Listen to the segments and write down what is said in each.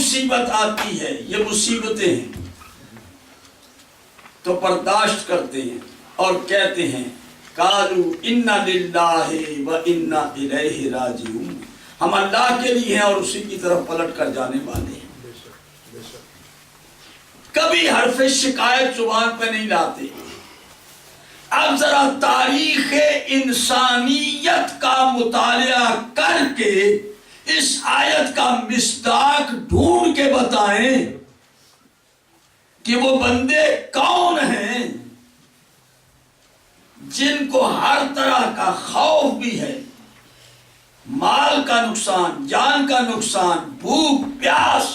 مصیبت آتی ہے، یہ مصیبتیں ہیں، تو برداشت کرتے ہیں اور کہتے ہیں قالوا انا للہ و انا الیہ راجعون، ہم اللہ کے لیے ہیں اور اسی کی طرف پلٹ کر جانے والے ہیں۔ کبھی حرف شکایت زبان پہ نہیں لاتے۔ اب ذرا تاریخ انسانیت کا مطالعہ کر کے اس آیت کا مصداق ڈھونڈ کے بتائیں کہ وہ بندے کون ہیں جن کو ہر طرح کا خوف بھی ہے، مال کا نقصان، جان کا نقصان، بھوک پیاس،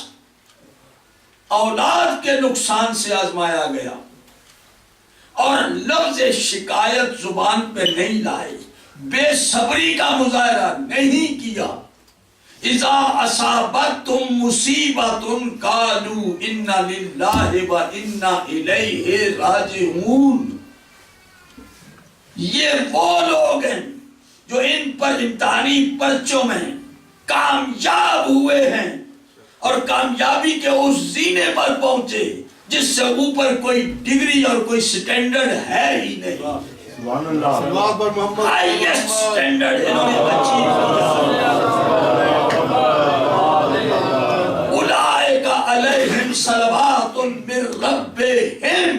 اولاد کے نقصان سے آزمایا گیا اور لفظ شکایت زبان پہ نہیں لائے، بے صبری کا مظاہرہ نہیں کیا۔ اذا اصابتهم مصیبت قالوا انا للہ و انا الیہ راجعون۔ یہ وہ لوگ ہیں جو ان پر امتحانی پرچوں میں کامیاب ہوئے ہیں اور کامیابی کے اس زینے پر پہنچے جس سے اوپر کوئی ڈگری اور کوئی سٹینڈرڈ ہے ہی نہیں۔ سبحان اللہ، ہائیسٹ سٹینڈرڈ انہوں نے اچیو اولئک علیہم صلوات من ربہم،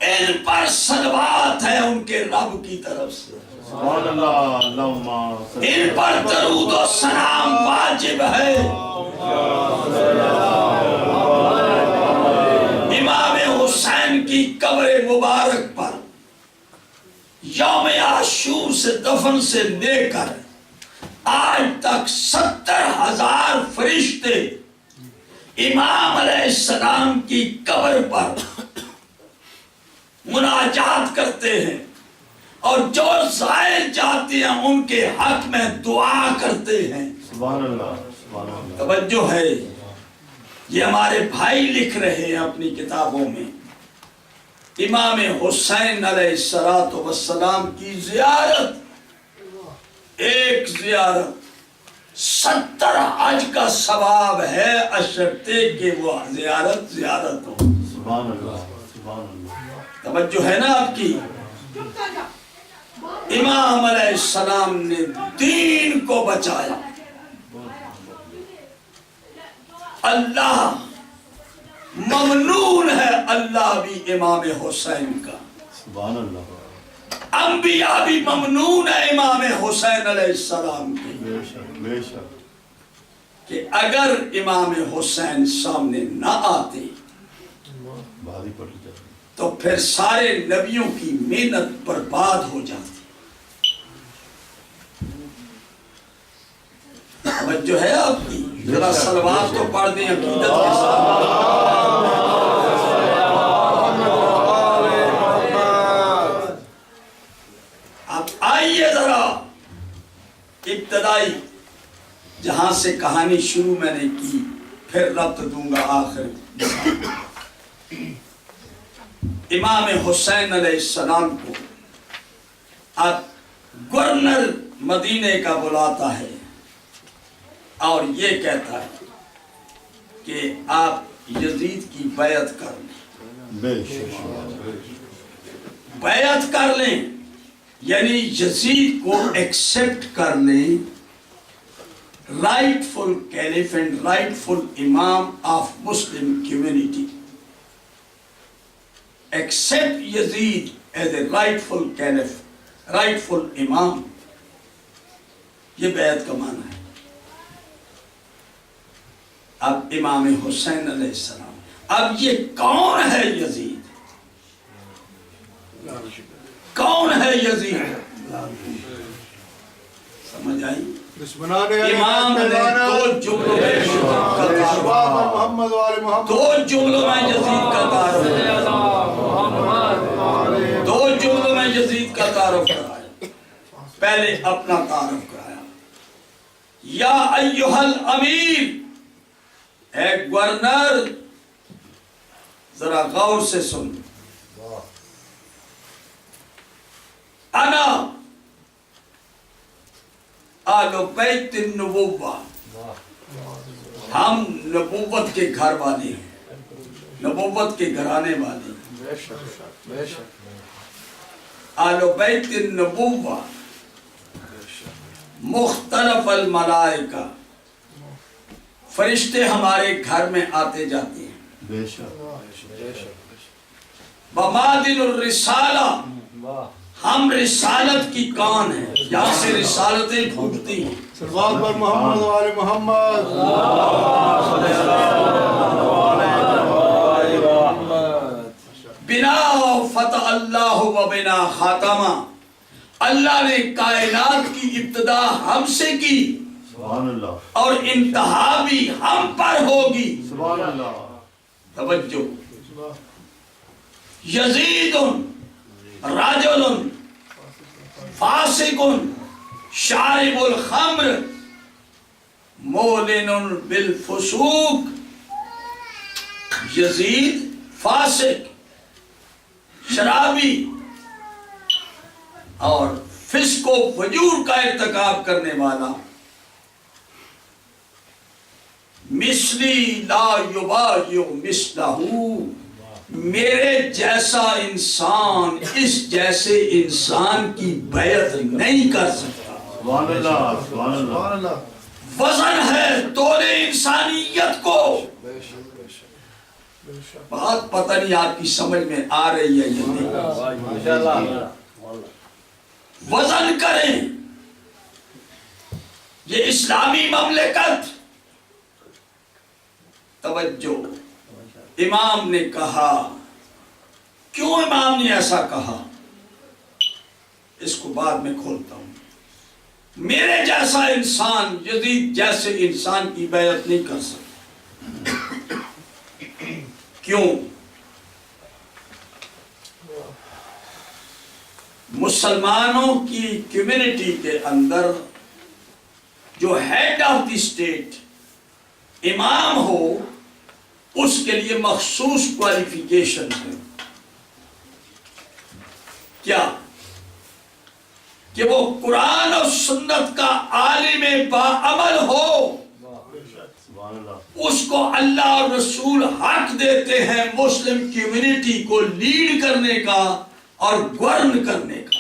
ان پر صلوات ہے ان کے رب کی طرف سے، سبحان اللہ، اللہم ان پر درود و سلام واجب ہے۔ امام حسین کی قبر مبارک پر یوم عاشور سے دفن سے لے کر آج تک 70,000 فرشتے امام علیہ السلام کی قبر پر مناجات کرتے ہیں اور جو زائر جاتے ہیں ان کے حق میں دعا کرتے ہیں۔ سبحان اللہ، سبحان اللہ۔ توجہ ہے، یہ ہمارے بھائی لکھ رہے ہیں اپنی کتابوں میں، امام حسین علیہ السلام کی زیارت، ایک زیارت 70 حج کا ثواب ہے، اشرطے کہ وہ زیارت ہو۔ سبحان اللہ، سبحان اللہ۔ توجہ ہے نا آپ کی؟ امام علیہ السلام نے دین کو بچایا، اللہ ممنون ہے، اللہ بھی امام حسین کا، سبحان اللہ، انبیاء بھی ممنون ہے امام حسین علیہ السلام کی، بے شک، بے شک۔ کہ اگر امام حسین سامنے نہ آتے بھاری پڑ جاتی، تو پھر سارے نبیوں کی محنت برباد ہو جاتی۔ توجہ ہے آپ کی؟ ذرا صلوات تو پڑھ دیں عقیدت کے ساتھ۔ اب آئیے ذرا ابتدائی جہاں سے کہانی شروع میں نے کی، پھر ربط دوں گا آخر۔ امام حسین علیہ السلام کو اب گورنر مدینے کا بلاتا ہے اور یہ کہتا ہے کہ آپ یزید کی بیعت کر لیں، بے شک، بیعت کر لیں، یعنی یزید کو ایکسپٹ کر لیں، rightful caliph and rightful imam of Muslim community, accept Yazid as a rightful caliph, rightful imam, یہ بیعت کا معنی ہے۔ اب امام حسین علیہ السلام، اب یہ کون ہے یزید؟ کون ہے یزید؟ سمجھ آئی؟ امام نے دو جملوں میں یزید کا تعارف، دو جملوں میں یزید کا تعارف کرایا۔ پہلے اپنا تعارف کرایا، یا ایھا الامیر، اے گورنر، ذرا غور سے سن، انا آل بیت النبوہ، ہم نبوت کے گھر والے ہیں، نبوت کے گھرانے والے ہیں، آل بیت النبوہ، مختلف الملائکہ، فرشتے ہمارے گھر میں آتے جاتے ہیں، بے شک بمادن الرسالہ، ہم رسالت کی کان ہیں، یہاں سے رسالتیں پھوٹتی ہیں، صلوات پر محمد و آل محمد. بنا فتح اللہ و بنا خاتمہ، اللہ نے کائنات کی ابتدا ہم سے کی سبحان اللہ اور انتہا بھی ہم پر ہوگی. سبحان اللہ توجہ، یزید رجل فاسق شارب الخمر مولن بالفسوق، یزید فاسق، شرابی اور فسق و فجور کا ارتکاب کرنے والا. مثلی لا یبایع مثلہ، میرے جیسا انسان اس جیسے انسان کی بیعت نہیں کر سکتا. سبحان اللہ سبحان اللہ سبحان اللہ. وزن ہے تول انسانیت کو. بات پتہ نہیں آپ کی سمجھ میں آ رہی ہے یا نہیں. وزن کریں، یہ اسلامی مملکت. توجہ، امام نے کہا، کیوں امام نے ایسا کہا اس کو بعد میں کھولتا ہوں. میرے جیسا انسان یزید جیسے انسان کی بیعت نہیں کر سکتا. کیوں؟ مسلمانوں کی کمیونٹی کے اندر جو ہیڈ آف دی اسٹیٹ امام ہو، اس کے لیے مخصوص کوالیفیکیشن ہے. کیا؟ کہ وہ قرآن اور سنت کا عالم باعمل ہو. سبحان اللہ اس کو اللہ اور رسول حق دیتے ہیں مسلم کمیونٹی کو لیڈ کرنے کا اور گورن کرنے کا.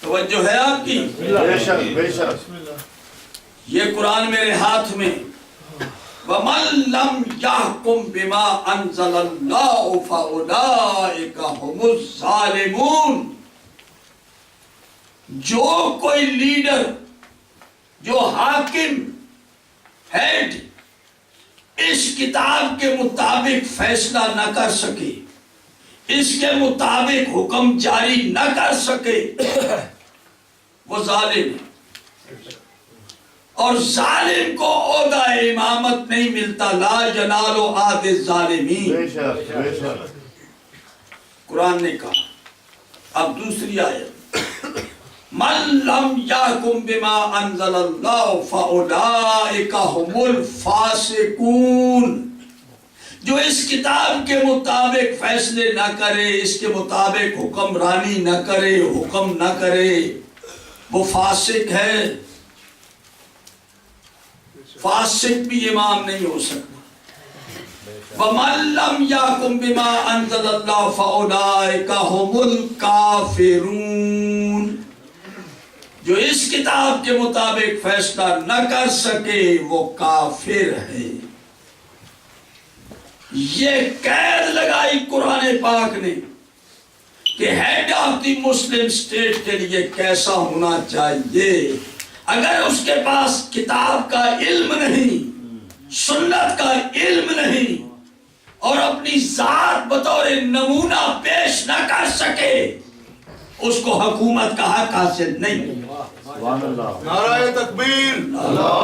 توجہ ہے آپ کی؟ بے شک بے شک یہ قرآن میرے ہاتھ میں. وَمَن لَّمْ يَحْكُمْ بِمَا أَنزَلَ اللَّهُ فَأُولَٰئِكَ هُمُ الظَّالِمُونَ. جو کوئی لیڈر، جو حاکم، ہیڈ اس کتاب کے مطابق فیصلہ نہ کر سکے، اس کے مطابق حکم جاری نہ کر سکے، وہ ظالم ہے. اور ظالم کو عہدہ امامت نہیں ملتا. لا ینال عہد الظالمین. بے شک بے شک قرآن نے کہا. اب دوسری آیت، من لم یحکم بما انزل اللہ فاولئک هم الفاسقون. جو اس کتاب کے مطابق فیصلے نہ کرے، اس کے مطابق حکمرانی نہ کرے، حکم نہ کرے، وہ فاسق ہے. فاسق بھی امام نہیں ہو سکتا. وَمَن لَّمْ يَحْكُمْ بِمَا أَنزَلَ اللَّهُ فَأُولَٰئِكَ هُمُ الْكَافِرُونَ. جو اس کتاب کے مطابق فیصلہ نہ کر سکے وہ کافر ہے. یہ قید لگائی قرآن پاک نے کہ head of the Muslim state کے لیے کیسا ہونا چاہیے. اگر اس کے پاس کتاب کا علم نہیں، سنت کا علم نہیں، اور اپنی ذات بطور نمونہ پیش نہ کر سکے، اس کو حکومت کا حق حاصل نہیں. سبحان اللہ نعرہ تکبیر، اللہ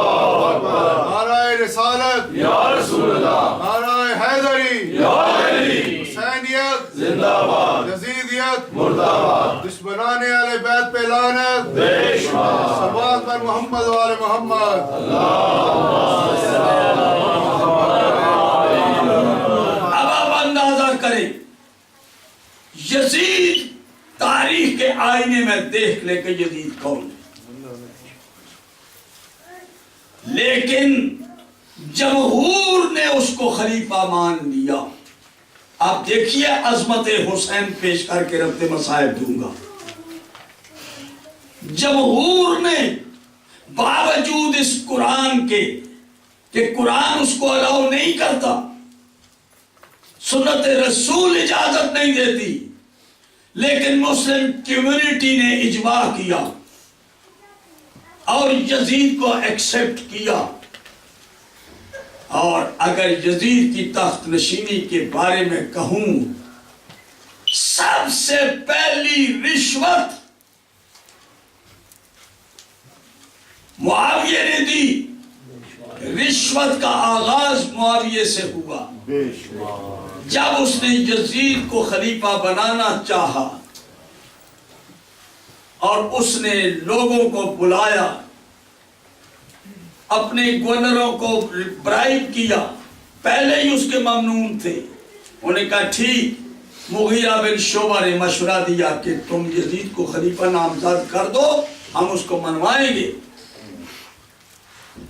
اکبر، نعرہ رسالت، یا رسول اللہ، نعرہ حیدری، یا علی، حسینیت زندہ باد، یزیدیت، مردہ باد، دشمنان اہل بیت پہ لعنت. بے شمار. صلوات پر محمد و آل محمد. اب آپ اندازہ کریں، یزید تاریخ کے آئینے میں دیکھ لے کہ یزید کون ہے. لیکن جمہور نے اس کو خلیفہ مان لیا. آپ دیکھیے عظمت حسین پیش کر کے ربط مصائب دوں گا. جمہور نے باوجود اس قرآن کے کہ قرآن اس کو الاؤ نہیں کرتا، سنت رسول اجازت نہیں دیتی، لیکن مسلم کمیونٹی نے اجماع کیا اور یزید کو ایکسپٹ کیا. اور اگر یزید کی تخت نشینی کے بارے میں کہوں، سب سے پہلی رشوت معاویہ نے دی. رشوت کا آغاز معاویہ سے ہوا. بے شمار جب اس نے یزید کو خلیفہ بنانا چاہا اور اس نے لوگوں کو بلایا، اپنے گورنروں کو برائب کیا، پہلے ہی اس کے ممنون تھے. انہوں نے کہا ٹھیک. مغیرہ بن شعبہ نے مشورہ دیا کہ تم یزید کو خلیفہ نامزد کر دو، ہم اس کو منوائیں گے.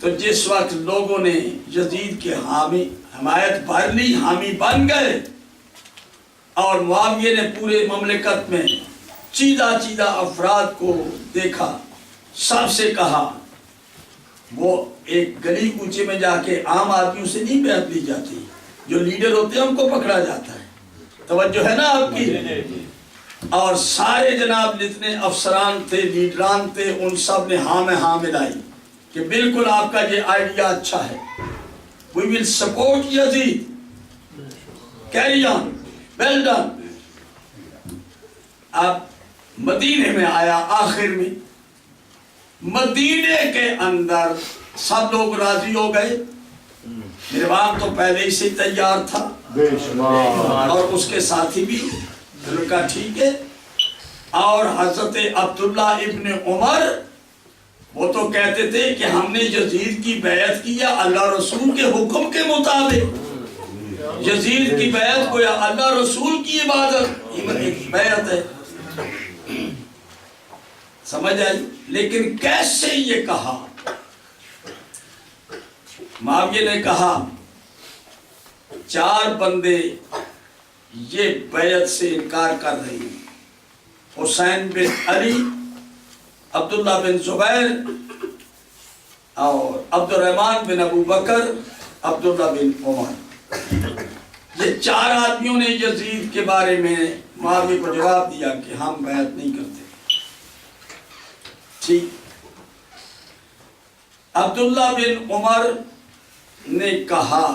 تو جس وقت لوگوں نے یزید کے حمایت بھر لی، حامی بن گئے، اور معاویہ نے پورے مملکت میں چیدہ افراد کو دیکھا، سب سے کہا، وہ ایک گلی کوچے میں جا کے عام آدمیوں سے نہیں بیعت لی جاتی، جو لیڈر ہوتے ہیں ان کو پکڑا جاتا ہے. توجہ ہے نا آپ کی؟ اور سارے جناب جتنے افسران تھے، لیڈران تھے، ان سب نے ہاں میں ہاں ملائی کہ بالکل آپ کا یہ آئیڈیا اچھا ہے. We will support Yazid. Carry on. Well done. اب مدینے میں آیا. آخر میں مدینے کے اندر سب لوگ راضی ہو گئے. مروان تو پہلے ہی سے تیار تھا، بے شمار اور اس کے ساتھی بھی. انہوں نے کہا ٹھیک ہے. اور حضرت عبداللہ ابن عمر وہ تو کہتے تھے کہ ہم نے یزید کی بیعت کیا اللہ رسول کے حکم کے مطابق. یزید کی بیعت کو یا اللہ رسول کی عبادت بیعت ہے. سمجھ آئی؟ لیکن کیسے یہ کہا؟ معاویہ نے کہا 4 بندے یہ بیعت سے انکار کر رہے ہیں. حسین بن علی، عبداللہ بن زبیر اور عبد الرحمن بن ابو بکر، عبداللہ بن عمر. یہ 4 آدمیوں نے یزید کے بارے میں معاویہ کو جواب دیا کہ ہم بیعت نہیں کرتے. ٹھیک. عبداللہ بن عمر نے کہا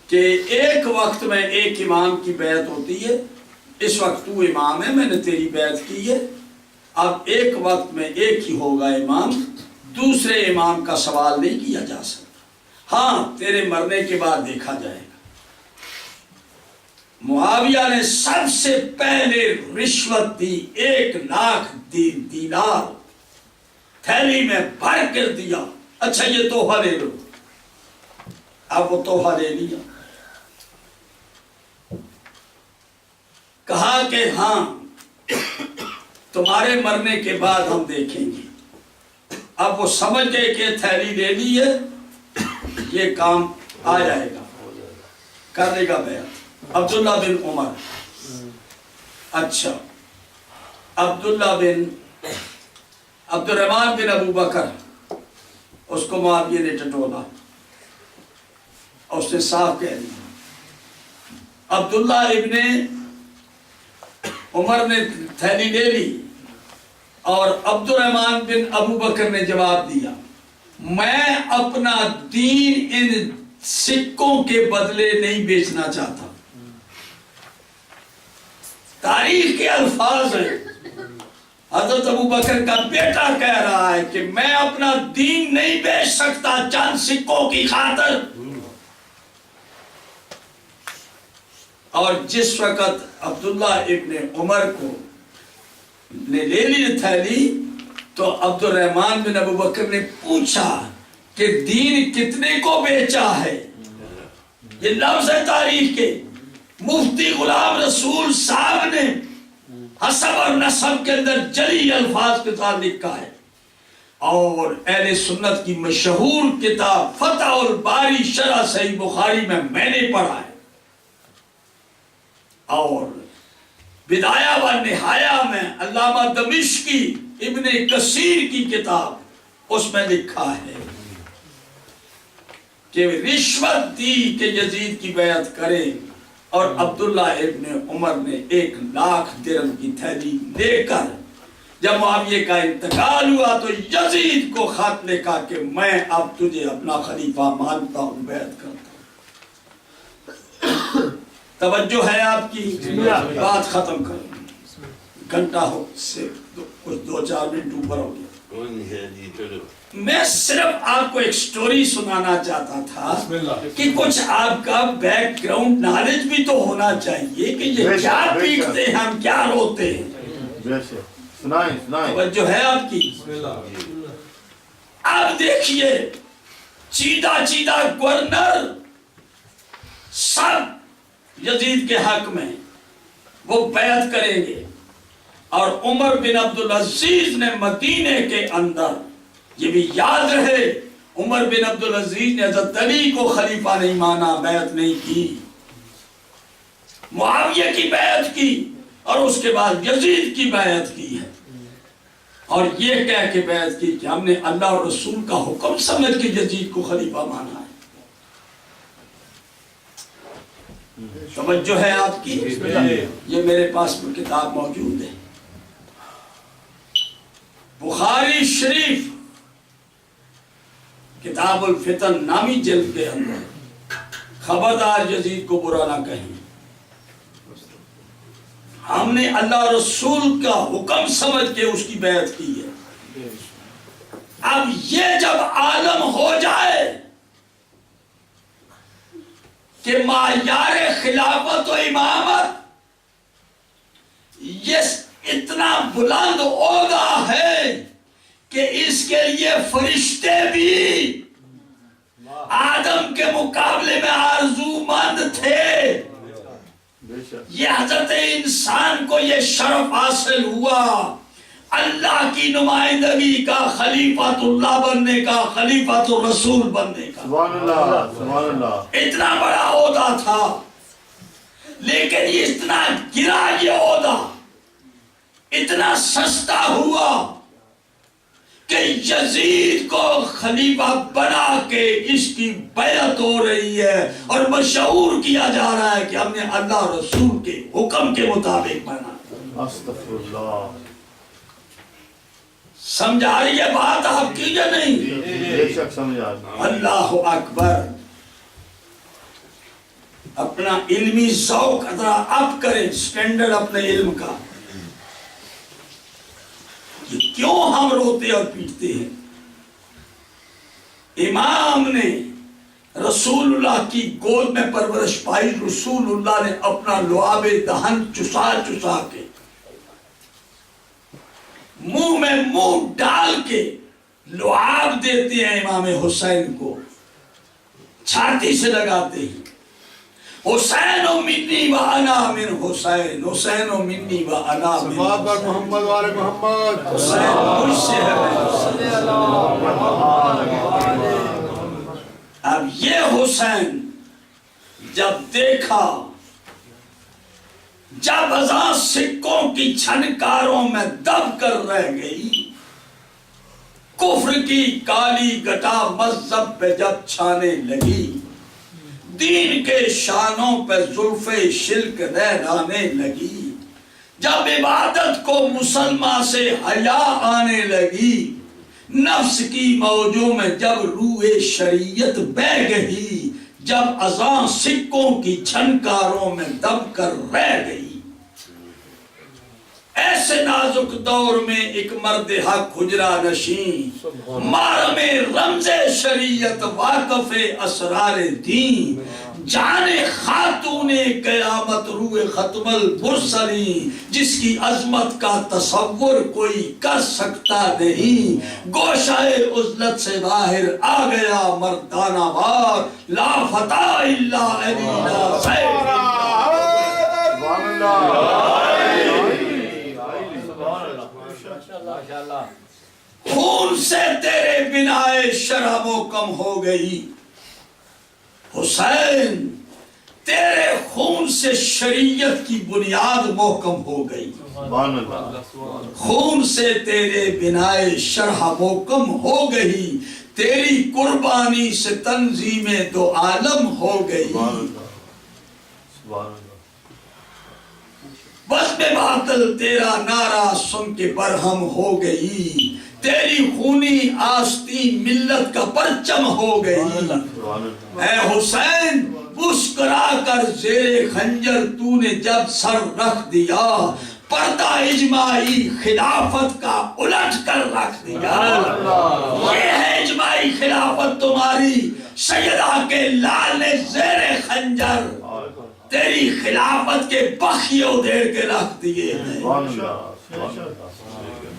کہ ایک وقت میں ایک امام کی بیعت ہوتی ہے. اس وقت تو امام ہے، میں نے تیری بیعت کی ہے. اب ایک وقت میں ایک ہی ہوگا امام، دوسرے امام کا سوال نہیں کیا جا سکتا. ہاں تیرے مرنے کے بعد دیکھا جائے گا. معاویہ نے سب سے پہلے رشوت دی. 1,00,000 دینار تھیلی میں بھر کر دیا. اچھا یہ تحفہ لے لو. اب وہ تحفہ لے لیا. کہا کہ ہاں تمہارے مرنے کے بعد ہم دیکھیں گے. اب وہ سمجھ گئے کہ تھیلی لے لی ہے، یہ کام آ جائے گا، کر دے گا بیعت. عبداللہ بن عمر. اچھا عبداللہ بن عبد الرحمن بن ابو بکر، اس کو معاویہ نے ٹٹولا اور اس نے صاف کہہ دیا. عبداللہ ابن عمر نے تھیلی لے لی اور عبد الرحمن بن ابو بکر نے جواب دیا میں اپنا دین ان سکوں کے بدلے نہیں بیچنا چاہتا. تاریخ کے الفاظ ہیں. حضرت ابو بکر کا بیٹا کہہ رہا ہے کہ میں اپنا دین نہیں بیچ سکتا چند سکوں کی خاطر. اور جس وقت عبداللہ ابن عمر کو نے لے لی تھیلی تو عبد الرحمن بن ابو بکر نے پوچھا کہ دین کتنے کو بیچا ہے. یہ لفظ ہے تاریخ کے. مفتی غلام رسول صاحب نے حسب اور نسب کے اندر جلی الفاظ کے ساتھ لکھا ہے اور اہل سنت کی مشہور کتاب فتح الباری شرح صحیح بخاری میں نے پڑھا ہے، اور بدایہ و نہایہ میں علامہ دمشقی ابن کثیر کی کتاب اس میں لکھا ہے کہ رشوت دی کہ یزید کی بیعت کرے، اور عبداللہ ابن عمر نے 1,00,000 درہم کی تھیلی لے کر جب معاویہ کا انتقال ہوا تو یزید کو خط لکھا کہ میں اب تجھے اپنا خلیفہ مانتا ہوں، بیعت کرتا ہوں۔ توجہ ہے آپ کی؟ بات ختم کروں، گھنٹہ ہو سے کچھ 2-4 منٹ اوپر ہو گیا۔ میں صرف آپ کو ایک سٹوری سنانا چاہتا تھا کہ کچھ آپ کا بیک گراؤنڈ نالج بھی تو ہونا چاہیے کہ یہ کیا پیٹتے ہیں، ہم کیا روتے ہیں۔ توجہ ہے آپ کی؟ اب دیکھیے چیدہ گورنر سب یزید کے حق میں وہ بیعت کریں گے، اور عمر بن عبدالعزیز نے مدینے کے اندر، یہ بھی یاد رہے، عمر بن عبدالعزیز نے حضرت علی کو خلیفہ نہیں مانا، بیعت نہیں کی، معاویہ کی بیعت کی، اور اس کے بعد یزید کی بیعت کی ہے، اور یہ کہہ کے بیعت کی کہ ہم نے اللہ اور رسول کا حکم سمجھ کے یزید کو خلیفہ مانا ہے۔ توجہ ہے آپ کی؟ یہ میرے پاس میں کتاب موجود ہے، بخاری شریف کتاب الفتن نامی جلد کے اندر، خبردار یزید کو برا نہ کہیں، ہم نے اللہ رسول کا حکم سمجھ کے اس کی بیعت کی ہے۔ اب یہ جب عالم ہو جائے کہ معیار خلافت و امامت یہ اتنا بلند عہدہ ہے کہ اس کے لیے فرشتے بھی آدم کے مقابلے میں آرزومند تھے، یہ حضرت انسان کو یہ شرف حاصل ہوا اللہ کی نمائندگی کا، خلیفۃ اللہ بننے کا، خلیفۃ الرسول بننے کا۔ سبحان اللہ، سبحان اللہ۔ اتنا بڑا عہدہ تھا، لیکن یہ اتنا گرا، یہ عہدہ اتنا سستا ہوا کہ یزید کو خلیفہ بنا کے اس کی بیعت ہو رہی ہے، اور مشہور کیا جا رہا ہے کہ ہم نے اللہ رسول کے حکم کے مطابق بنا۔ استغفر اللہ۔ سمجھا رہی ہے بات آپ کی یا نہیں؟ بے شک سمجھا۔ اللہ اکبر۔ اپنا علمی ذوق ذرا اپ کریں، سٹینڈرڈ اپنے علم کا، کہ کیوں ہم روتے اور پیٹتے ہیں۔ امام نے رسول اللہ کی گود میں پرورش پائی، رسول اللہ نے اپنا لعاب دہن چسا کے منہ میں منہ ڈال کے لعاب دیتے ہیں امام حسین کو، چھاتی سے لگاتے ہیں، حسین منی و انا من حسین، حسین منی و انا من صفات پر محمد والے محمد۔ حسین مجھ سے ہے۔ اب یہ حسین جب دیکھا، جب ازاں سکوں کی چھنکاروں میں دب کر رہ گئی، کفر کی کالی گٹا مذہب پہ جب چھانے لگی، دین کے شانوں پہ زلف شلک لہرانے لگی، جب عبادت کو مسلمان سے حیا آنے لگی، نفس کی موجوں میں جب روح شریعت بہ گئی، جب اذان سکوں کی چھنکاروں میں دب کر رہ گئی، ایسے نازک دور میں ایک مرد حق حجرہ نشین، مارم رمز شریعت واقف اسرار دین، جان خاتون قیامت روح ختم المرسلین، جس کی عظمت کا تصور کوئی کر سکتا نہیں، گوشہ عزلت سے باہر آ گیا مردانہ وار، لا فتح الا علینا سیف خون سے تیرے بنائے شرح محکم ہو گئی، حسین تیرے خون سے شریعت کی بنیاد محکم ہو گئی، سبحان اللہ، خون سے تیرے بنائے شرح محکم ہو گئی، تیری قربانی سے تنظیم دو عالم ہو گئی، سبحان اللہ، سبحان اللہ، بس میں باطل تیرا نعرہ سن کے برہم ہو گئی، تیری خونی آستین ملت کا پرچم ہو گئی، سبحان اللہ، اے حسین مسکرا کر زیر خنجر تو نے جب سر رکھ دیا، پردہ اجماعی خلافت کا الٹ کر رکھ دیا، یہ ہے اجماعی خلافت تمہاری، سیدہ کے لال نے زیر خنجر تیری خلافت کے بخیے ادھیڑ کے رکھ دیے ہیں، سبحان اللہ، سبحان اللہ،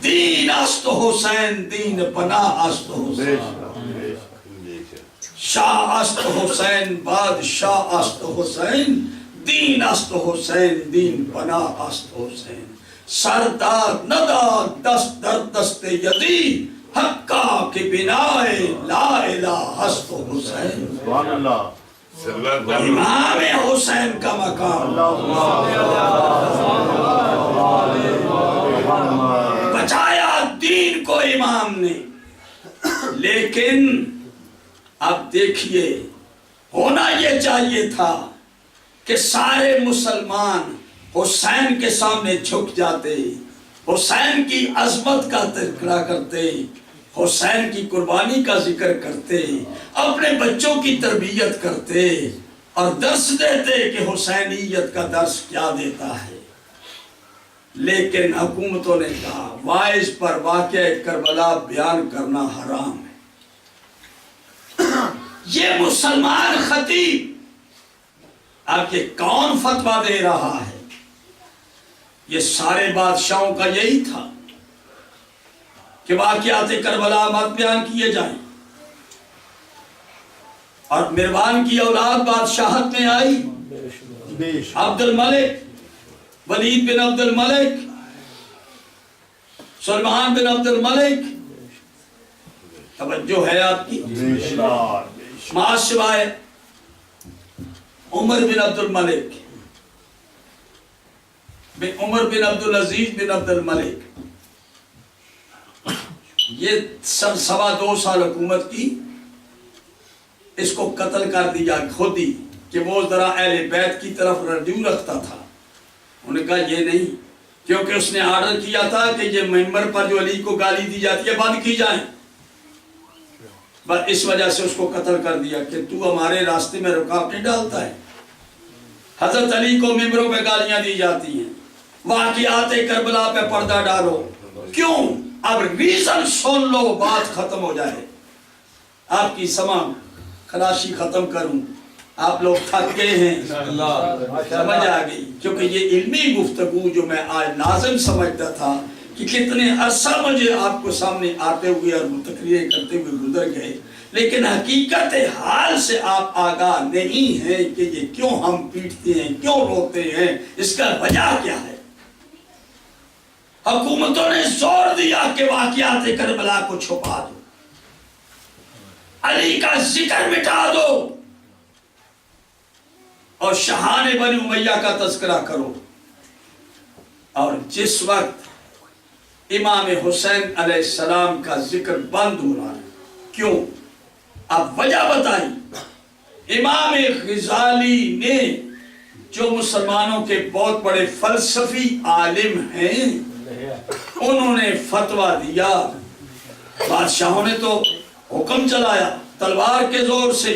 دین است حسین دین پناہ است بے حسین، شک، بے شک، شاہ است حسین بادشاہ است حسین، دین است حسین دین پناہ است حسین، سردار ندار دست در دست یزید، حقا کی بنائے لا الہ است حسین، سبحان اللہ، امام حسین کا مقام بچایا دین کو امام نے، لیکن اب دیکھیے ہونا یہ چاہیے تھا کہ سارے مسلمان حسین کے سامنے جھک جاتے، حسین کی عظمت کا تذکرہ کرتے، حسین کی قربانی کا ذکر کرتے، اپنے بچوں کی تربیت کرتے اور درس دیتے کہ حسینیت کا درس کیا دیتا ہے، لیکن حکومتوں نے کہا وائز پر واقعہ کربلا بیان کرنا حرام ہے۔ یہ مسلمان خطیب اب یہ کون فتویٰ دے رہا ہے؟ یہ سارے بادشاہوں کا یہی تھا کہ واقعات کربلا مت بیان کیے جائیں، اور مروان کی اولاد بادشاہت میں آئی، بے شک، عبد الملک، ولید بن عبد الملک، سلمان بن عبد الملک، توجہ ہے آپ کی، بے شک، معاذ سوائے عمر بن عبد الملک، عمر بن عبد العزیز بن عبد الملک، یہ 2.25 سال حکومت کی، اس کو قتل کر دیا خود ہی کہ وہ ذرا اہل بیت کی طرف رجوع رکھتا تھا۔ انہوں نے کہا یہ نہیں، کیونکہ اس نے آرڈر کیا تھا کہ یہ ممبر پر جو علی کو گالی دی جاتی ہے بند کی جائیں، بس اس وجہ سے اس کو قتل کر دیا کہ تو ہمارے راستے میں رکاوٹیں ڈالتا ہے۔ حضرت علی کو ممبروں پہ گالیاں دی جاتی ہیں، واقعات کربلا پہ پردہ ڈالو، کیوں؟ اب ریزن سن لو، بات ختم ہو جائے، آپ کی سماں خلاشی ختم کروں، آپ لوگ تھک گئے ہیں، سمجھ آ گئی، کیونکہ یہ علمی گفتگو جو میں آج لازم سمجھتا تھا کہ کتنے عرصہ مجھے آپ کو سامنے آتے ہوئے اور تقریریں کرتے ہوئے گزر گئے، لیکن حقیقت حال سے آپ آگاہ نہیں ہیں کہ یہ کیوں ہم پیٹتے ہیں، کیوں روتے ہیں، اس کا وجہ کیا ہے۔ حکومتوں نے زور دیا کہ واقعات کربلا کو چھپا دو، علی کا ذکر مٹا دو اور شاہان بنی امیہ کا تذکرہ کرو، اور جس وقت امام حسین علیہ السلام کا ذکر بند ہو رہا ہے، کیوں؟ اب وجہ بتائی۔ امام غزالی نے جو مسلمانوں کے بہت بڑے فلسفی عالم ہیں، انہوں نے فتویٰ دیا، بادشاہوں نے تو حکم چلایا تلوار کے زور سے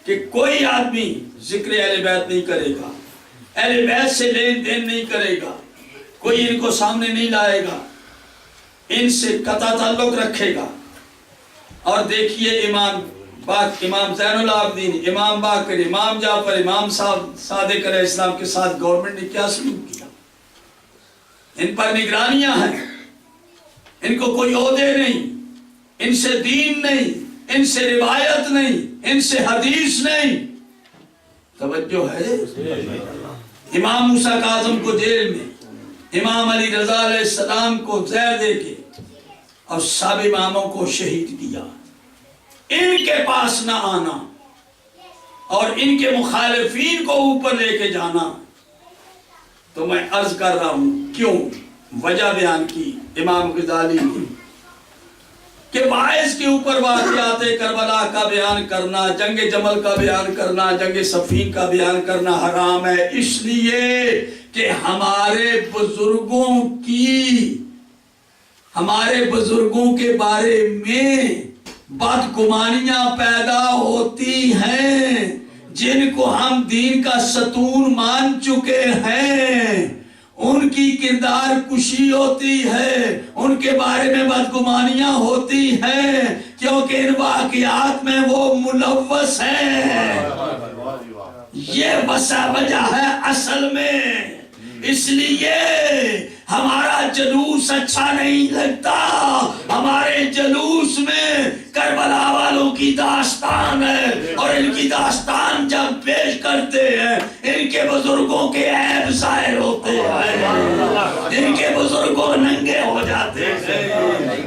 کہ کوئی آدمی ذکر اہل بیت نہیں کرے گا، اہل بیت سے لین دین نہیں کرے گا، کوئی ان کو سامنے نہیں لائے گا، ان سے قطع تعلق رکھے گا۔ اور دیکھیے امام زین العابدین، امام باقر، امام جعفر، امام صادق علیہ السلام کے ساتھ گورنمنٹ نے کیا سلوک کیا؟ ان پر نگرانیاں ہیں، ان کو کوئی عہدے نہیں، ان سے دین نہیں، ان سے روایت نہیں، ان سے حدیث نہیں، توجہ ہے۔ امام موسیٰ کاظم کو جیل میں، امام علی رضا علیہ السلام کو زہر دے کے اور سب اماموں کو شہید کیا، ان کے پاس نہ آنا اور ان کے مخالفین کو اوپر لے کے جانا، تو میں عرض کر رہا ہوں کیوں، وجہ بیان کی امام غزالی نے کہ باعث کے اوپر واقعات کربلا کا بیان کرنا، جنگ جمل کا بیان کرنا، جنگ صفین کا بیان کرنا حرام ہے، اس لیے کہ ہمارے بزرگوں کے بارے میں بدگمانیاں پیدا ہوتی ہیں، جن کو ہم دین کا ستون مان چکے ہیں، ان کی کردار کشی ہوتی ہے، ان کے بارے میں بدگمانیاں ہوتی ہیں، کیونکہ ان واقعات میں وہ ملوث ہیں۔ یہ وجہ ہے اصل میں، اس لیے ہمارا جلوس اچھا نہیں لگتا، ہمارے جلوس میں کربلا والوں کی داستان ہے، اور ان کی داستان جب پیش کرتے ہیں ان کے بزرگوں کے عیب ظاہر ہوتے ہیں، ان کے بزرگوں ننگے ہو جاتے ہیں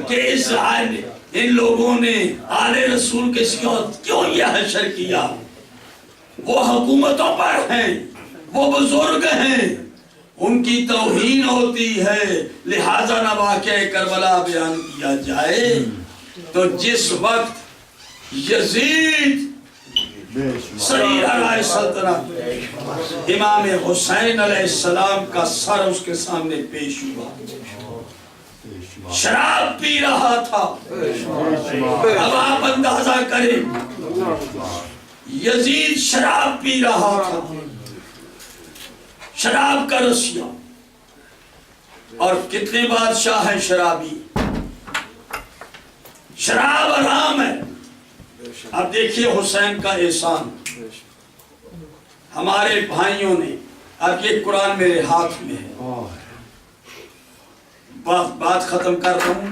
کہ ان لوگوں نے آل رسول کے ساتھ کیوں یہ حشر کیا، وہ حکومتوں پر ہیں، وہ بزرگ ہیں، ان کی توہین ہوتی ہے، لہذا نہ واقعہ کربلا بیان کیا جائے۔ تو جس وقت یزید سریر رائے سلطنت امام حسین علیہ السلام کا سر اس کے سامنے پیش ہوا، شراب پی رہا تھا، اب آپ اندازہ کریں یزید شراب پی رہا تھا، شراب کا رسیہ، اور کتنے بادشاہ ہیں شرابی، شراب حرام ہے۔ اب دیکھیے حسین کا احسان، ہمارے بھائیوں نے، اب یہ قرآن میرے ہاتھ میں ہے، بات ختم کرتا ہوں،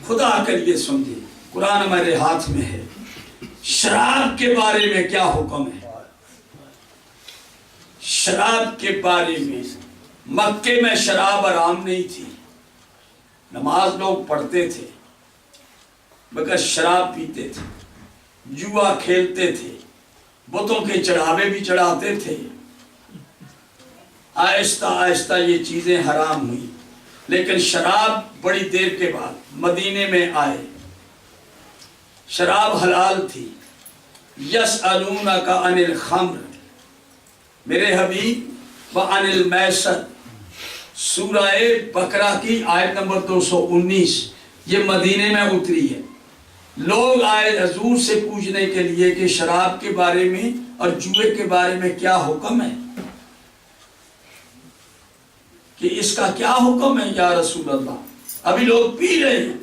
خدا کر یہ سمجھے، قرآن میرے ہاتھ میں ہے، شراب کے بارے میں کیا حکم ہے۔ شراب کے بارے میں مکے میں شراب حرام نہیں تھی، نماز لوگ پڑھتے تھے مگر شراب پیتے تھے، جوا کھیلتے تھے، بتوں کے چڑھاوے بھی چڑھاتے تھے، آہستہ آہستہ یہ چیزیں حرام ہوئی، لیکن شراب بڑی دیر کے بعد مدینے میں آئے، شراب حلال تھی۔ یسألونک عن الخمر، میرے حبیب، وعن المیسر، سورہ بقرہ کی آیت نمبر 219 یہ مدینے میں اتری ہے۔ لوگ آئے حضور سے پوچھنے کے لیے کہ شراب کے بارے میں اور جوئے کے بارے میں کیا حکم ہے، کہ اس کا کیا حکم ہے یا رسول اللہ، ابھی لوگ پی رہے ہیں۔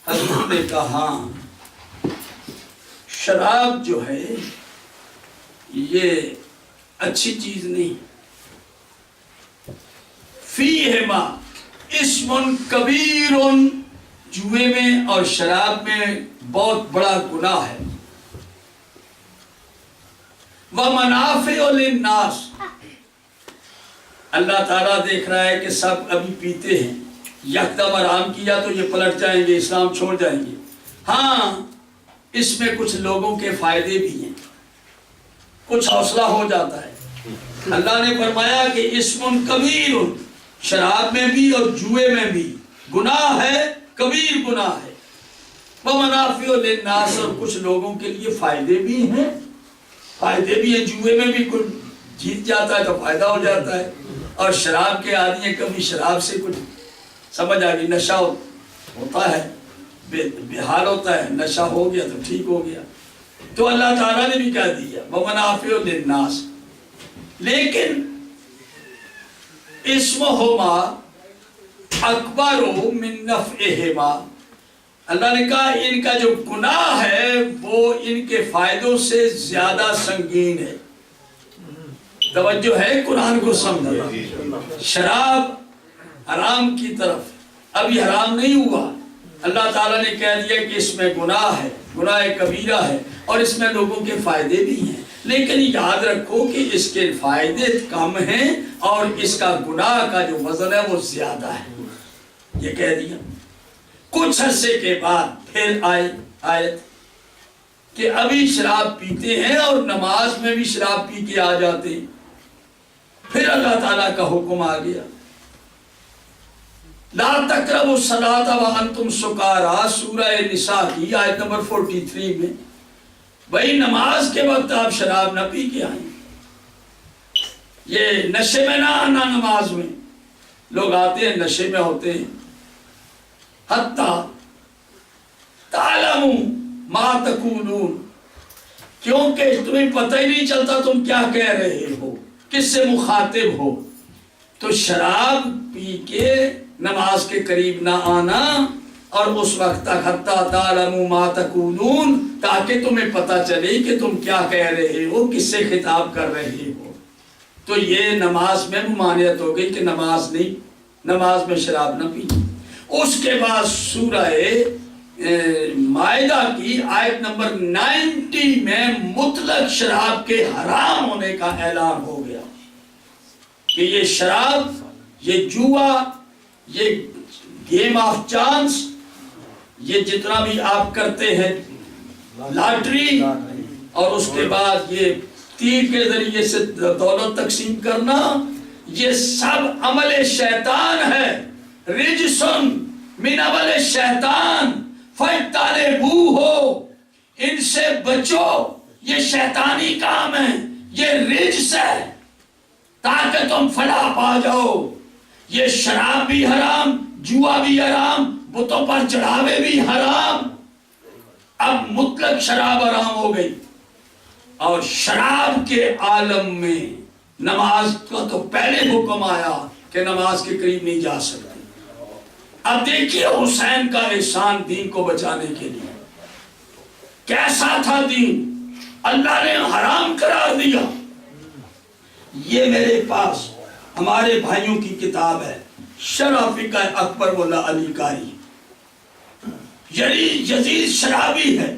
حضور نے کہا ہاں، شراب جو ہے یہ اچھی چیز نہیں، فیہما اسم کبیر، جوئے میں اور شراب میں بہت بڑا گناہ ہے، ومنافع للناس، اللہ تعالیٰ دیکھ رہا ہے کہ سب ابھی پیتے ہیں، یکدم حرام کیا تو یہ پلٹ جائیں گے، اسلام چھوڑ جائیں گے، ہاں اس میں کچھ لوگوں کے فائدے بھی ہیں، کچھ حوصلہ ہو جاتا ہے۔ اللہ نے فرمایا کہ اسم کبیر، شراب میں بھی اور جوئے میں بھی گناہ ہے، کبیر گناہ ہے، ومنافع للناس، اور کچھ لوگوں کے لیے فائدے بھی ہیں، فائدے بھی ہیں، جوئے میں بھی کچھ جیت جاتا ہے تو فائدہ ہو جاتا ہے، اور شراب کے عادی ہیں، کبھی شراب سے کچھ سمجھ آ گئی، نشہ ہوتا ہے، بے حال ہوتا ہے، نشہ ہو گیا تو ٹھیک ہو گیا، تو اللہ تعالیٰ نے بھی کہہ دیا ومنافع للناس، لیکن اسمہما اکبر من نفعہما، اللہ نے کہا ان کا جو گناہ ہے وہ ان کے فائدوں سے زیادہ سنگین ہے۔ توجہ ہے قرآن کو سمجھے، شراب حرام کی طرف ابھی حرام نہیں ہوا، اللہ تعالیٰ نے کہہ دیا کہ اس میں گناہ ہے، گناہ کبیرہ ہے، اور اس میں لوگوں کے فائدے بھی ہیں، لیکن یاد رکھو کہ اس کے فائدے کم ہیں اور اس کا گناہ کا جو وزن ہے وہ زیادہ ہے، یہ کہہ دیا۔ کچھ عرصے کے بعد پھر آیت کہ ابھی شراب پیتے ہیں اور نماز میں بھی شراب پی کے آ جاتے ہیں. پھر اللہ تعالیٰ کا حکم آ گیا لا تقربوا الصلاۃ وانتم سکارى، سورہ نساء کی آیت نمبر 43 میں. بھائی نماز کے وقت آپ شراب نہ پی کے آئیں. یہ نشے میں نہ آنا. نماز میں لوگ آتے ہیں نشے میں ہوتے ہیں. حتی تعلموا ما تقولون، کیونکہ تمہیں پتہ ہی نہیں چلتا تم کیا کہہ رہے ہو، کس سے مخاطب ہو. تو شراب پی کے نماز کے قریب نہ آنا اور اس وقت تک حتی تعلموا ما تقولون، تاکہ تمہیں پتہ چلے کہ تم کیا کہہ رہے ہو، کس سے خطاب کر رہے ہو. تو یہ نماز میں ممانعت ہو گئی کہ نماز میں شراب نہ پی. اس کے بعد سورہ مائدہ کی آیت نمبر 90 میں مطلق شراب کے حرام ہونے کا اعلان ہو گیا کہ یہ شراب، یہ جوا، یہ گیم آف چانس، یہ جتنا بھی آپ کرتے ہیں لاٹری، اور اس کے بعد یہ تیر کے ذریعے سے دولت تقسیم کرنا، یہ سب عمل شیطان ہے. رجسن من عمل شیطان فاجتنبوہ، ان سے بچو، یہ شیطانی کام ہے، یہ رجس ہے تاکہ تم فلاح پا جاؤ. یہ شراب بھی حرام، جوا بھی حرام، بتوں پر چڑھاوے بھی حرام. اب مطلق شراب حرام ہو گئی، اور شراب کے عالم میں نماز کا تو پہلے حکم آیا کہ نماز کے قریب نہیں جا سکتے. اب دیکھیے حسین کا احسان دین کو بچانے کے لیے کیسا تھا. دین اللہ نے حرام قرار دیا. یہ میرے پاس ہمارے بھائیوں کی کتاب ہے شرح فقہ اکبر مولا علی قاری. یزید شرابی ہے،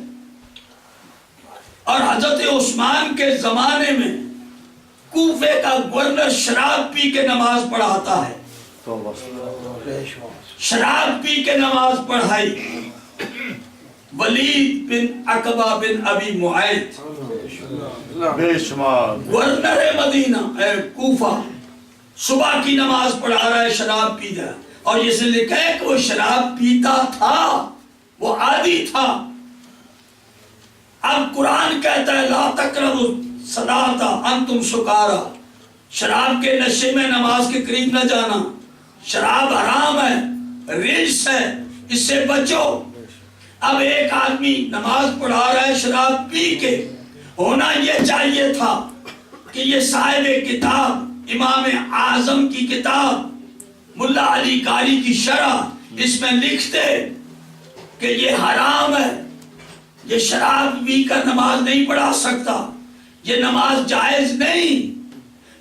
اور حضرت عثمان کے زمانے میں کوفے کا گورنر شراب پی کے نماز پڑھاتا ہے. شراب پی کے نماز پڑھائی. ولید بن عقبہ بن ابی معیط بے شمار گورنر مدینہ کوفہ، صبح کی نماز پڑھا رہا ہے، شراب پی رہا ہے. اور یہ سے لکھا ہے کہ وہ شراب پیتا تھا، وہ عادی تھا. اب قرآن کہتا ہے لا تقربوا الصلاۃ وانتم سکارى، شراب کے نشے میں نماز کے قریب نہ جانا. شراب حرام ہے، رجس ہے، اس سے بچو. اب ایک آدمی نماز پڑھا رہا ہے شراب پی کے. ہونا یہ چاہیے تھا کہ یہ صاحب کتاب امام اعظم کی کتاب ملا علی قاری کی شرح، اس میں لکھتے کہ یہ حرام ہے، یہ شراب پی کر نماز نہیں پڑھا سکتا، یہ نماز جائز نہیں.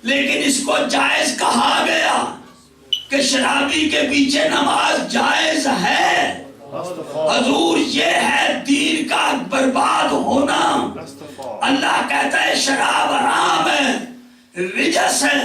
لیکن اس کو جائز کہا گیا کہ شرابی کے پیچھے نماز جائز ہے. حضور یہ ہے دین کا برباد ہونا. اللہ کہتا ہے شراب حرام ہے، رجس ہے،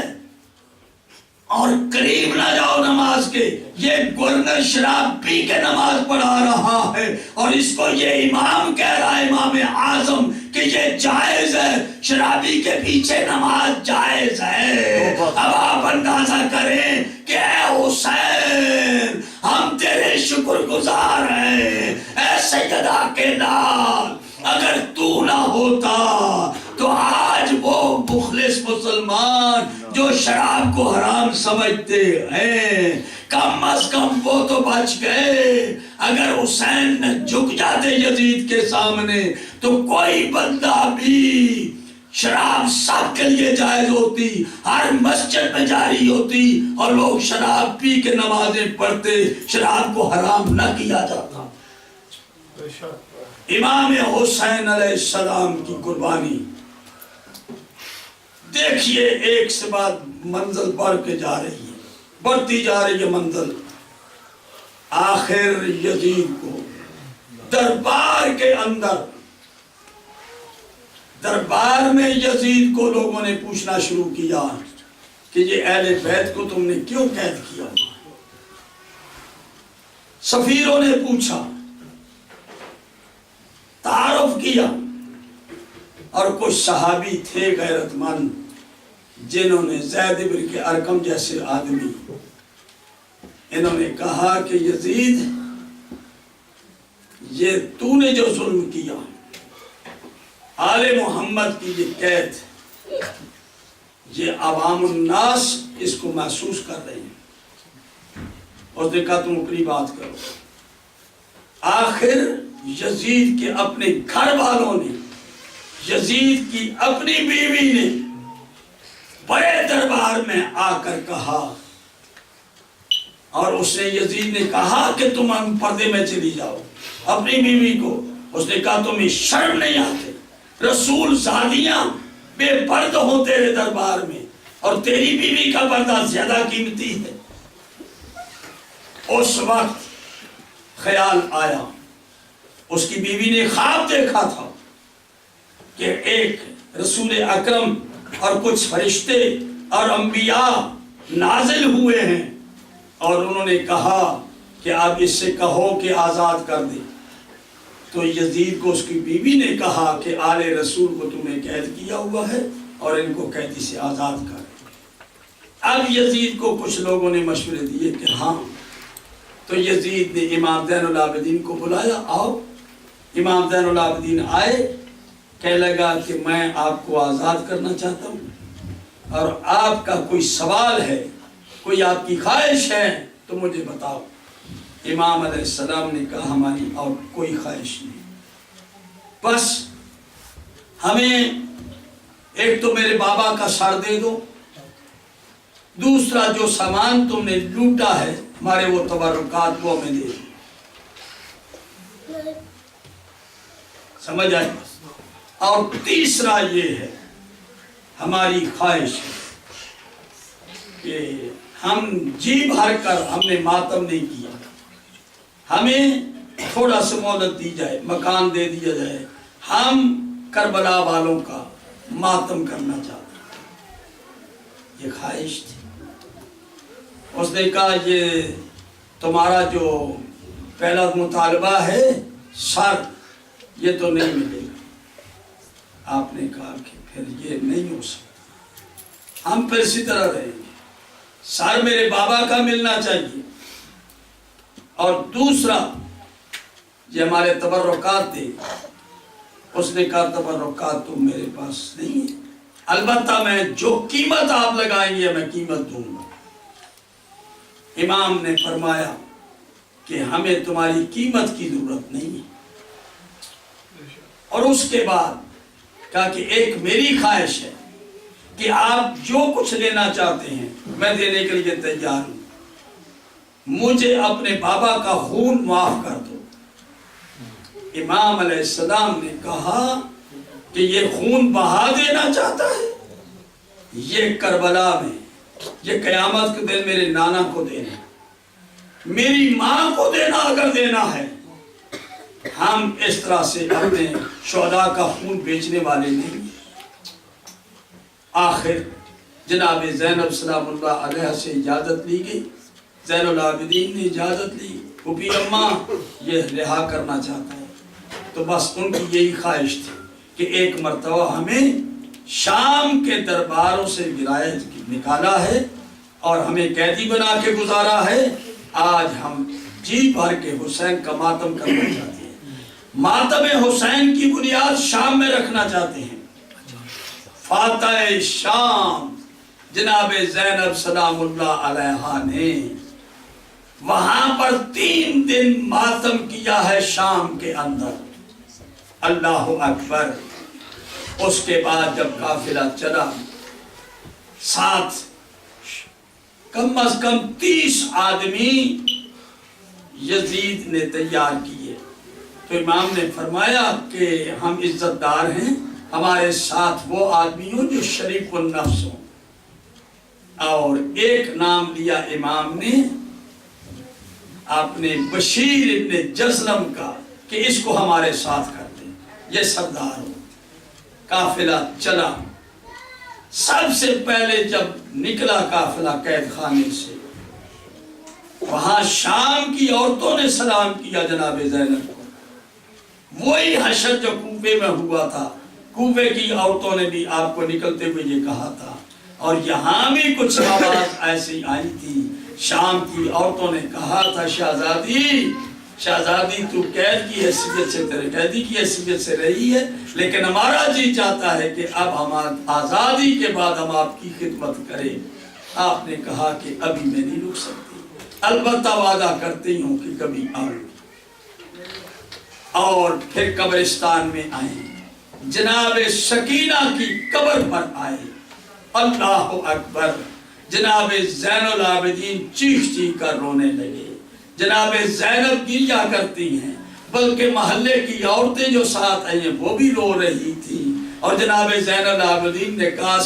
اور قریب نہ جاؤ نماز کے. یہ گورنر شراب پی کے نماز پڑھا رہا ہے، اور اس کو یہ امام کہہ رہا ہے، امام اعظم، کہ یہ جائز ہے، شرابی کے پیچھے نماز جائز ہے. اب آپ اندازہ کریں کہ اے حسین ہم تیرے شکر گزار ہیں. اے سیدہ کے لال، اگر تو نہ ہوتا تو آج وہ مخلص مسلمان جو شراب کو حرام سمجھتے ہیں، کم از کم وہ تو بچ گئے. اگر حسین نہ جھک جاتے یزید کے سامنے تو کوئی بندہ بھی، شراب سب کے لیے جائز ہوتی، ہر مسجد میں جاری ہوتی، اور لوگ شراب پی کے نمازیں پڑھتے، شراب کو حرام نہ کیا جاتا. امام حسین علیہ السلام کی قربانی دیکھیے، ایک سے بعد منزل بڑھ کے جا رہی ہے، بڑھتی جا رہی ہے منزل. آخر یزید کو دربار کے اندر، دربار میں یزید کو لوگوں نے پوچھنا شروع کیا کہ یہ اہل بیت کو تم نے کیوں قید کیا؟ سفیروں نے پوچھا، تعارف کیا، اور کچھ صحابی تھے غیرت مند جنہوں نے زید بن کے ارقم جیسے آدمی، انہوں نے کہا کہ یزید یہ تو نے جو ظلم کیا، آل محمد کی یہ قید، یہ عوام الناس اس کو محسوس کر رہے ہیں۔ اور دیکھا تم اپنی بات کرو، آخر یزید کے اپنے گھر والوں نے، یزید کی اپنی بیوی نے بڑے دربار میں آ کر کہا، اور اس نے یزید نے کہا کہ تم پردے میں چلی جاؤ اپنی بیوی کو۔ اس نے کہا تمہیں شرم نہیں آتے، رسول زادیاں بے پرد ہوں تیرے دربار میں، اور تیری بیوی کا پردہ زیادہ قیمتی ہے۔ اس وقت خیال آیا، اس کی بیوی نے خواب دیکھا تھا کہ ایک رسول اکرم اور کچھ فرشتے اور انبیاء نازل ہوئے ہیں، اور انہوں نے کہا کہ آپ اس سے کہو کہ آزاد کر دے۔ تو یزید کو اس کی بیوی نے کہا کہ آل رسول کو تم نے قید کیا ہوا ہے اور ان کو قیدی سے آزاد کر۔ اب یزید کو کچھ لوگوں نے مشورے دیے کہ ہاں، تو یزید نے امام زین العابدین کو بلایا، آؤ۔ امام زین العابدین آئے، کہنے لگا کہ میں آپ کو آزاد کرنا چاہتا ہوں، اور آپ کا کوئی سوال ہے، کوئی آپ کی خواہش ہے تو مجھے بتاؤ۔ امام علیہ السلام نے کہا ہماری اور کوئی خواہش نہیں، بس ہمیں ایک تو میرے بابا کا سر دے دو، دوسرا جو سامان تم نے لوٹا ہے ہمارے وہ تبرکات وہ ہمیں دے دو۔ سمجھ آئے؟ اور تیسرا یہ ہے ہماری خواہش کہ ہم جی بھر کر ہم نے ماتم نہیں کیا، ہمیں تھوڑا سا مہلت دی جائے، مکان دے دیا جائے، ہم کربلا والوں کا ماتم کرنا چاہتے ہیں۔ یہ خواہش تھی۔ اس نے کہا یہ تمہارا جو پہلا مطالبہ ہے سر، یہ تو نہیں ملے گا۔ آپ نے کہا کہ پھر یہ نہیں ہو سکتا، ہم پھر اسی طرح رہیں گے، سر میرے بابا کا ملنا چاہیے، اور دوسرا یہ ہمارے تبرکات دے۔ اس نے کہا تبرکات تو میرے پاس نہیں ہے، البتہ میں جو قیمت آپ لگائیں گے میں قیمت دوں گا۔ امام نے فرمایا کہ ہمیں تمہاری قیمت کی ضرورت نہیں ہے، اور اس کے بعد کہا کہ ایک میری خواہش ہے کہ آپ جو کچھ لینا چاہتے ہیں میں دینے کے لیے تیار ہوں، مجھے اپنے بابا کا خون معاف کر دو۔ امام علیہ السلام نے کہا کہ یہ خون بہا دینا چاہتا ہے، یہ کربلا میں، یہ قیامت کے دن میرے نانا کو دینا، میری ماں کو دینا اگر دینا ہے، ہم اس طرح سے اپنے شہداء کا خون بیچنے والے نہیں۔ آخر جناب زینب سلام اللہ علیہ سے اجازت لی گئی، زین العابدین نے اجازت لی، پھوپھی اماں یہ رہا کرنا چاہتا ہے، تو بس ان کی یہی خواہش تھی کہ ایک مرتبہ ہمیں شام کے درباروں سے نکالا ہے اور ہمیں قیدی بنا کے گزارا ہے، آج ہم جی بھر کے حسین کا ماتم کرنا چاہتے ہیں، ماتم حسین کی بنیاد شام میں رکھنا چاہتے ہیں۔ فاتح شام جناب زینب سلام اللہ علیہ نے وہاں پر 3 دن ماتم کیا ہے شام کے اندر۔ اللہ اکبر۔ اس کے بعد جب قافلہ چلا، ساتھ کم از کم 30 آدمی یزید نے تیار کیے، تو امام نے فرمایا کہ ہم عزت دار ہیں، ہمارے ساتھ وہ آدمی ہوں جو شریف النفس ہوں، اور ایک نام لیا امام نے اپنے بشیر ابن جزلم کا کہ اس کو ہمارے ساتھ کر دیں، یہ سردار ہو۔ قافلہ چلا، سب سے پہلے جب نکلا قافلہ قید خانے سے، وہاں شام کی عورتوں نے سلام کیا جناب زینب کو، وہی حشر جو کوفے میں ہوا تھا، کوفے کی عورتوں نے بھی آپ کو نکلتے ہوئے یہ کہا تھا، اور یہاں بھی کچھ آواز ایسی آئی تھی، شام کی عورتوں نے کہا تھا شہزادی تو قید کی حیثیت سے، تیرے قیدی کی حیثیت سے رہی ہے، لیکن ہمارا جی چاہتا ہے کہ اب ہم آزادی کے بعد ہم آپ کی خدمت کریں۔ آپ نے کہا کہ ابھی میں نہیں رک سکتی، البتہ وعدہ کرتی ہوں کہ کبھی آؤں۔ اور پھر قبرستان میں آئے، جناب سکینہ کی قبر پر آئے، اللہ اکبر، جناب زین العابدین چیخ چیخ کر رونے لگے، جناب زینب گریہ کرتی ہیں، بلکہ محلے کی عورتیں جو ساتھ آئی ہیں وہ بھی رو رہی تھی، اور جناب زین العابدین نے کہا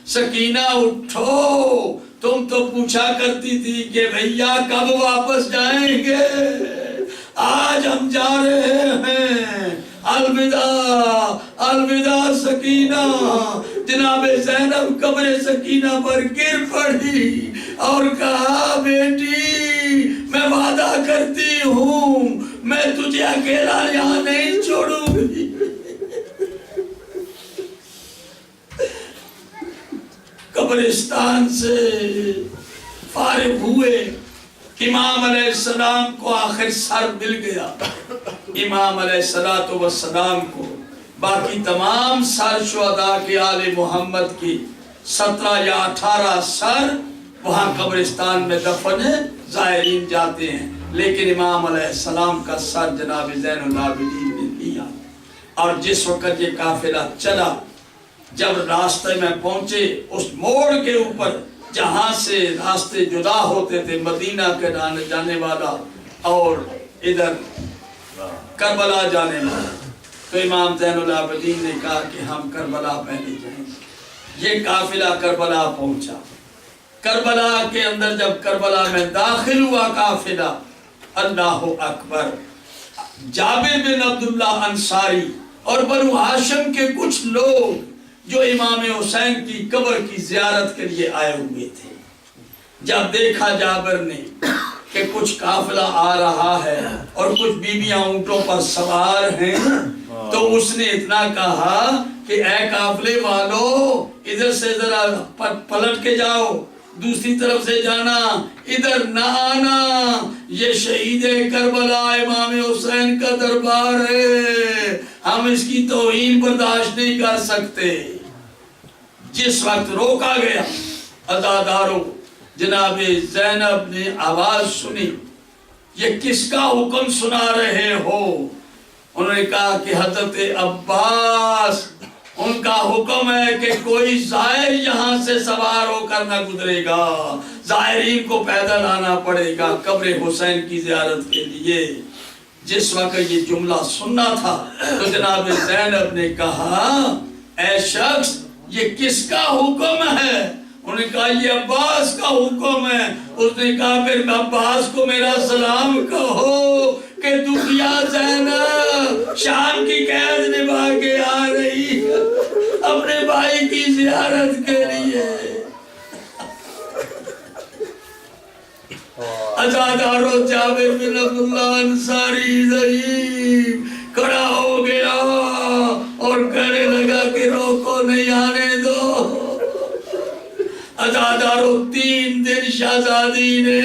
سکینہ اٹھو، تم تو پوچھا کرتی تھی کہ بھیا کب واپس جائیں گے، آج ہم جا رہے ہیں، الوداع الوداع سکینہ۔ جناب زینب قبر سکینہ پر گر پڑی اور کہا بیٹی میں وعدہ کرتی ہوں میں تجھے اکیلا یہاں نہیں چھوڑوں گی۔ قبرستان سے فارغ ہوئے، امام علیہ السلام کو آخر سر مل گیا، امام علیہ السلام کو باقی تمام سر شہداء کے آل محمد کی 17 یا 18 سر وہاں قبرستان میں دفن ہے، زائرین جاتے ہیں، لیکن امام علیہ السلام کا سر جناب زین العابدین نے لیا۔ اور جس وقت یہ قافلہ چلا، جب راستے میں پہنچے اس موڑ کے اوپر جہاں سے راستے جدا ہوتے تھے، مدینہ کے جانے والا اور ادھر کربلا جانے والا، تو امام زین العابدین نے کہا کہ ہم کربلا پہلے جائیں گے۔ یہ قافلہ کربلا پہنچا، کربلا کے اندر جب کربلا میں داخل ہوا قافلہ، اللہ اکبر، جابر بن عبداللہ انصاری اور بنو ہاشم کے کچھ لوگ جو امام حسین کی قبر کی زیارت کے لیے آئے ہوئے تھے، جب دیکھا جابر نے کہ کچھ قافلہ آ رہا ہے اور کچھ بیویاں اونٹوں پر سوار ہیں، تو اس نے اتنا کہا کہ اے قافلے والو ادھر سے ذرا پلٹ کے جاؤ، دوسری طرف سے جانا، ادھر نہ آنا، یہ شہید کربلا امام حسین کا دربار ہے، ہم اس کی توہین برداشت نہیں کر سکتے۔ جس وقت روکا گیا، عزاداروں، جناب زینب نے آواز سنی، یہ کس کا حکم سنا رہے ہو؟ انہوں نے کہا کہ حضرت عباس، ان کا حکم ہے کہ کوئی زائر یہاں سے سوار ہو کر نہ گزرے گا، زائرین کو پیدل آنا پڑے گا قبر حسین کی زیارت کے لیے۔ جس وقت یہ جملہ سننا تھا تو جناب زینب نے کہا اے شخص یہ کس کا حکم ہے؟ انہوں نے کہا یہ عباس کا حکم ہے۔ اس نے کہا پھر عباس کو میرا سلام کہو کہ دنیا زینب شام کی قید نبھا کے آ رہی ہے اپنے بھائی کی زیارت کے لیے۔ عزادارو، جابر بن عبداللہ انصاری ضعیف کھڑا ہو گیا اور کہنے لگا کہ روکو نہیں آنے دو۔ عزادارو، 3 دن شہزادی نے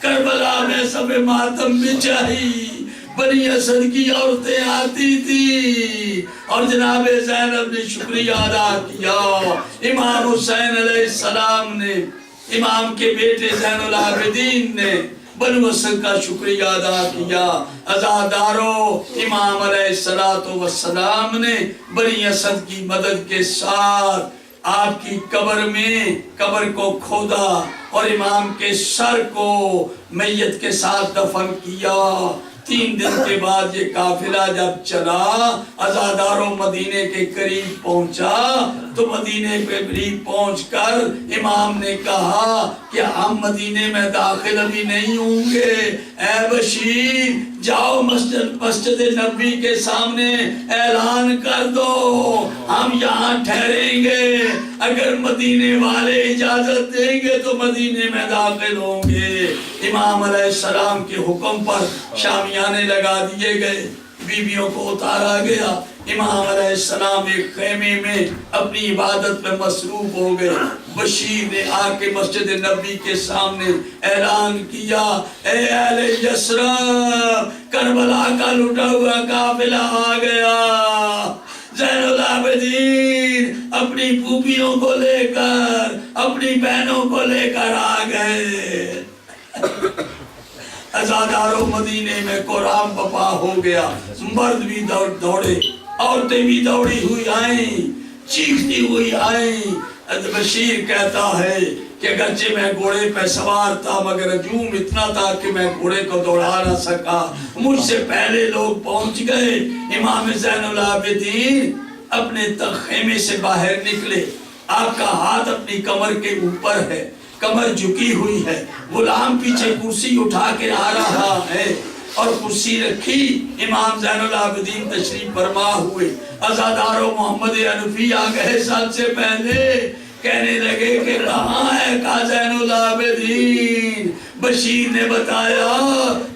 کربلا میں سب ماتم بچائی، بنی اسد کی عورتیں آتی تھی اور جناب زینب نے شکریہ ادا کیا۔ امام حسین علیہ السلام نے، امام کے بیٹے زین العابدین نے بنو اسد کا شکریہ ادا کیا۔ عزادارو، امام علیہ السلام نے بنی اسد کی مدد کے ساتھ آپ کی قبر میں قبر کو کھودا اور امام کے سر کو میت کے ساتھ دفن کیا۔ 3 دن کے بعد یہ قافلہ جب چلا، عزاداروں مدینے کے قریب پہنچا تو مدینے کے قریب پہنچ کر امام نے کہا کہ ہم مدینے میں داخل ابھی نہیں ہوں گے، اے بشیر جاؤ مسجد نبوی کے سامنے اعلان کر دو، ہم یہاں ٹھہریں گے، اگر مدینے والے اجازت دیں گے تو مدینے میں داخل ہوں گے۔ امام علیہ السلام کے حکم پر شامیانے لگا دیے گئے، بیویوں کو اتارا گیا۔ امام علیہ السلام ایک خیمے میں اپنی عبادت میں مصروف ہو گئے۔ بشیر نے آ کے مسجد نبی کے سامنے اعلان کیا، اے اہل یثرب، کربلا کا لٹا ہوا قافلہ آ گیا۔ زین العابدین اپنی پھوپھیوں کو لے کر، اپنی بہنوں کو لے کر آ گئے۔ عزاداروں مدینے میں قرآن بپا ہو گیا، مرد بھی دوڑے، عورتیں بھی دوڑی ہوئی آئیں، چیختی ہوئی آئیں۔ بشیر کہتا ہے کہ اگرچہ میں گھوڑے پہ سوار تھا مگر ہجوم اتنا تھا کہ میں گھوڑے کو دوڑا نہ سکا، مجھ سے پہلے لوگ پہنچ گئے۔ امام زین العابدین اپنے خیمے سے باہر نکلے، آپ کا ہاتھ اپنی کمر کے اوپر ہے، کمر جھکی ہوئی ہے، غلام پیچھے کرسی اٹھا کے آ رہا ہے اور کرسی رکھی۔ امام زین العابدین تشریف فرما ہوئے، عزاداروں محمد حنفی آ گئے سب سے پہلے، کہنے لگے کہ کہاں ہے کا زین العابدین؟ بشیر نے بتایا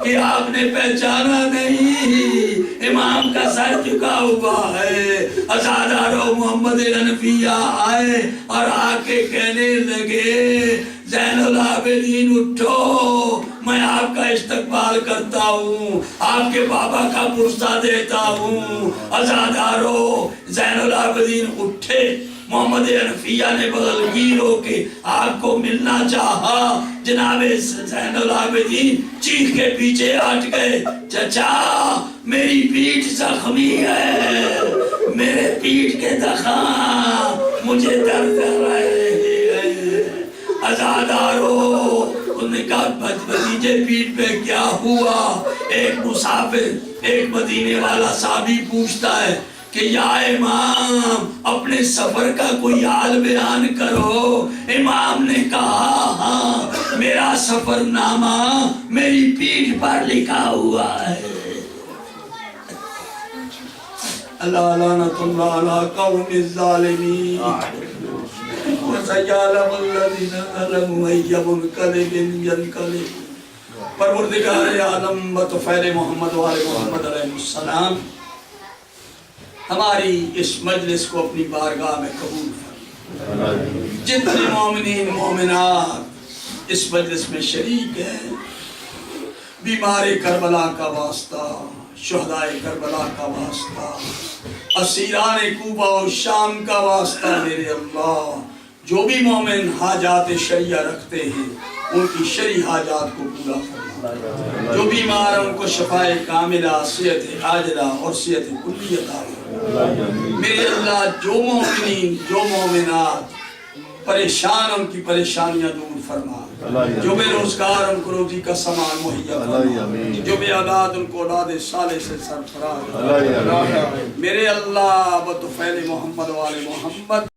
کہ آپ نے پہچانا نہیں، امام کا سر جھکا ہوا ہے۔ عزاداروں محمد حنفیہ آئے اور آ کے کہنے لگے زین العابدین اٹھو، میں آپ کا استقبال کرتا ہوں، آپ کے بابا کا پرسہ دیتا ہوں۔ عزاداروں زین العابدین اٹھے، محمد حنفیہ نے بغلگیر ہو کے آپ کو ملنا چاہا۔ جناب زین العابدین چیخ کے پیچھے ہٹ گئے، چچا میری پیٹھ زخمی ہے، میرے پیٹھ کے زخم مجھے درد کر رہے ہیں۔ عزاداروں انہوں نے کہا بھتیجے پیٹھ پہ کیا ہوا؟ ایک مسافر، ایک مدینے والا صحابی پوچھتا ہے کہ یا امام اپنے سفر کا کوئی حال بیان کرو۔ امام نے کہا ہاں میرا سفر نامہ میری پیٹھ پر لکھا ہوا ہے۔ اللہ لعنت اللہ علی قوم الظالمین وسيعلم الذين ظلموا أي منقلب ينقلب۔ پروردگار عالم بطفیل محمد وآل محمد علیہ السلام ہماری اس مجلس کو اپنی بارگاہ میں قبول فرمائے۔ جتنے مومنین مومنات اس مجلس میں شریک ہیں، بیمار کربلا کا واسطہ، شہدائے کربلا کا واسطہ، اسیران کوفہ و شام کا واسطہ، میرے اللہ جو بھی مومن حاجات شریعہ رکھتے ہیں ان کی شرعی حاجات کو پورا فرما، جو بیمار ان کو شفائے کاملہ، صحت عاجلہ اور صحت کلی عطا فرما۔ میرے اللہ جو مومنین جو مومنات پریشان ان کی پریشانیاں دور فرما، جو بے روزگار ان کو روزی کا سامان مہیا فرما، جو بے اولاد ان کو اولاد صالح سے سرفراز۔ میرے اللہ بطفیل محمد وآل محمد